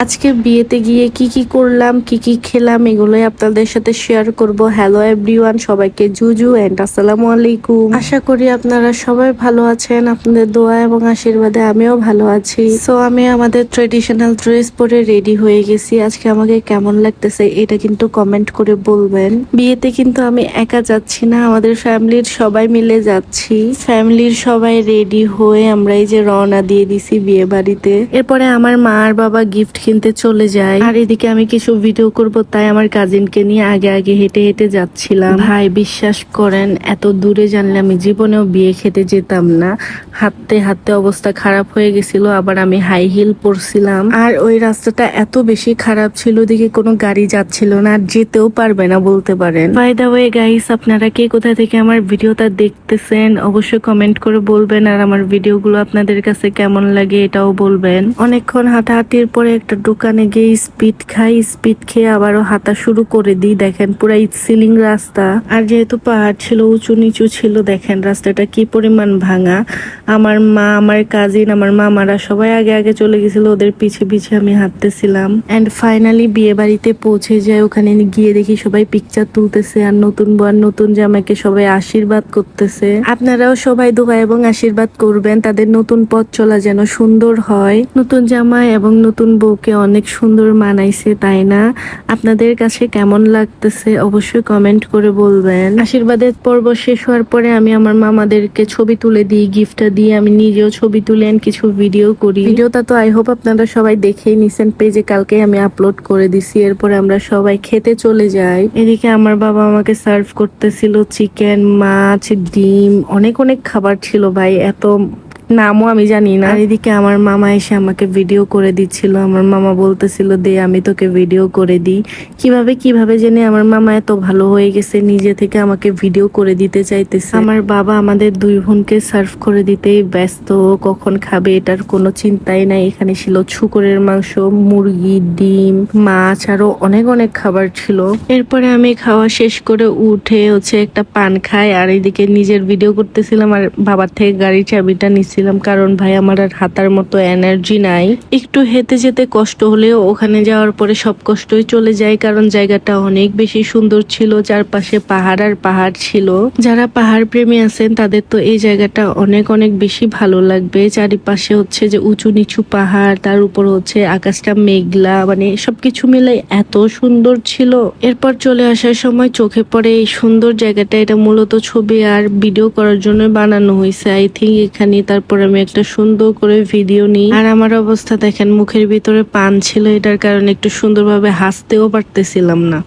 আজকে বিয়েতে গিয়ে কি কি করলাম, কি কি খেলাম, এগুলোই আপনাদের সাথে শেয়ার করব। হ্যালো এভরিওয়ান, সবাইকে জুজু এন্ড আসসালামু আলাইকুম। আশা করি আপনারা সবাই ভালো আছেন। আপনাদের দোয়া এবং আশীর্বাদে আমিও ভালো আছি। সো আমি আমাদের ট্রেডিশনাল ড্রেস পরে রেডি হয়ে গেছি। আজকে আমাকে কেমন লাগতেছে এটা কিন্তু কমেন্ট করে বলবেন। বিয়েতে কিন্তু আমি একা যাচ্ছি না, আমাদের ফ্যামিলির সবাই মিলে যাচ্ছি। ফ্যামিলির সবাই রেডি হয়ে আমরা এই যে রওনা দিয়ে দিছি বিয়ে বাড়িতে। এরপরে আমার মা আর বাবা গিফট কিনতে চলে যায়, আর এদিকে আমি কিছু ভিডিও করব তাই আমার কাজিনকে নিয়ে আগে আগে হেঁটে হেঁটে যাচ্ছিলাম। ভাই বিশ্বাস করেন, এত দূরে জানলে আমি জীবনেও বিয়ে খেতে যেতাম না। হাঁটতে হাঁটতে অবস্থা খারাপ হয়ে গেছিল, আবার আমি হাই হিল পরছিলাম। আর ওই রাস্তাটা এত বেশি খারাপ ছিল, ওদিকে কোনো গাড়ি যাচ্ছিল না, আর যেতেও পারবে না বলতে পারেন। বাই দা ওয়ে গাইস, আপনারা কে কোথা থেকে আমার ভিডিওটা দেখতেছেন অবশ্যই কমেন্ট করে বলবেন, আর আমার ভিডিওগুলো আপনাদের কাছে কেমন লাগে এটাও বলবেন। অনেকক্ষণ হাঁটাহাঁটির পরে একটা দোকানে গিয়ে স্পিড খাই, স্পিড খেয়ে আবারও হাঁটা শুরু করে দিই। দেখেন পুরা সিলিং রাস্তা, আর যেহেতু পাহাড় ছিল, উঁচু নিচু ছিল, দেখেন রাস্তাটা কি পরিমাণ ভাঙা। আমার মা, আমার কাজিন, আমার মামারা সবাই আগে আগে চলে গেছিল, ওদের পিছে পিছে আমি হাঁটতেছিলাম। এন্ড ফাইনালি বিয়ে বাড়িতে পৌঁছে যায়। ওখানে গিয়ে দেখি সবাই পিকচার তুলতেছে, আর নতুন বউ আর নতুন জামাইকে সবাই আশীর্বাদ করতেছে। আপনারাও সবাই দোয়া এবং আশীর্বাদ করবেন, তাদের নতুন পথ চলা যেন সুন্দর হয়। নতুন জামাই এবং নতুন বউকে অনেক সুন্দর মানাইছে, তাই না? আপনাদের কাছে কেমন লাগতেছে অবশ্যই কমেন্ট করে বলবেন। আশীর্বাদের পর্ব শেষ হওয়ার পরে আমি আমার মামাদেরকে ছবি তুলে দিই, গিফটটা দিয়ে আমি নিজেও ছবি তুলেন কিছু ভিডিও করি। ভিডিওটা তো আই হোপ আপনারা সবাই দেখেই নিছেন, পেজে কালকে আমি আপলোড করে দিছি। এরপরে আমরা সবাই খেতে চলে যাই। এদিকে আমার বাবা আমাকে সার্ভ করতেছিল চিকেন, মাছ, ডিম, অনেক অনেক খাবার ছিল ভাই, এত নামও আমি জানি না। আর এদিকে আমার মামা এসে আমাকে ভিডিও করে দিচ্ছিল। আমার মামা বলতেছিল দে আমি তোকে ভিডিও করে দিই। কিভাবে কিভাবে জেনে আমার মামা এত ভালো হয়ে গেছে, নিজে থেকে আমাকে ভিডিও করে দিতে চাইতেছে। আমার বাবা আমাদের দুই বোনকে সার্ভ করে দিতেই ব্যস্ত, কখন খাবে এটার কোনো চিন্তাই নাই। এখানে ছিল শুকরের মাংস, মুরগি, ডিম, মাছ, আরো অনেক অনেক খাবার ছিল। এরপরে আমি খাওয়া শেষ করে উঠে একটা পান খাই, আর এদিকে নিজের ভিডিও করতেছিলাম, আর বাবার থেকে গাড়ির চাবিটা নিচ্ছিলাম, কারণ ভাই আমার আর হাঁটার মতো এনার্জি নাই। একটু হেঁটে যেতে কষ্ট হলেও ওখানে যাওয়ার পরে সব কষ্টই চলে যায়, কারণ জায়গাটা অনেক বেশি সুন্দর ছিল। চারপাশে পাহাড় আর পাহাড় ছিল। যারা পাহাড় প্রেমী আছেন তাদের তো এই জায়গাটা অনেক অনেক বেশি ভালো লাগবে। চারিপাশে যে উঁচু নিচু পাহাড়, তার উপর আকাশটা মেঘলা, মানে সবকিছু মিলে এত সুন্দর ছিল। এরপর চলে আসার সময় চোখে পড়ে এই সুন্দর জায়গাটা। এটা মূলত ছবি আর ভিডিও করার জন্য বানানো হয়েছে আই থিঙ্ক এখানে। তারপর আমি একটা সুন্দর করে ভিডিও নিই, আর আমার অবস্থা দেখেন, মুখের ভিতরে পান ছিল, এটার কারণে একটু সুন্দরভাবে হাসতেও পারতেছিলাম না।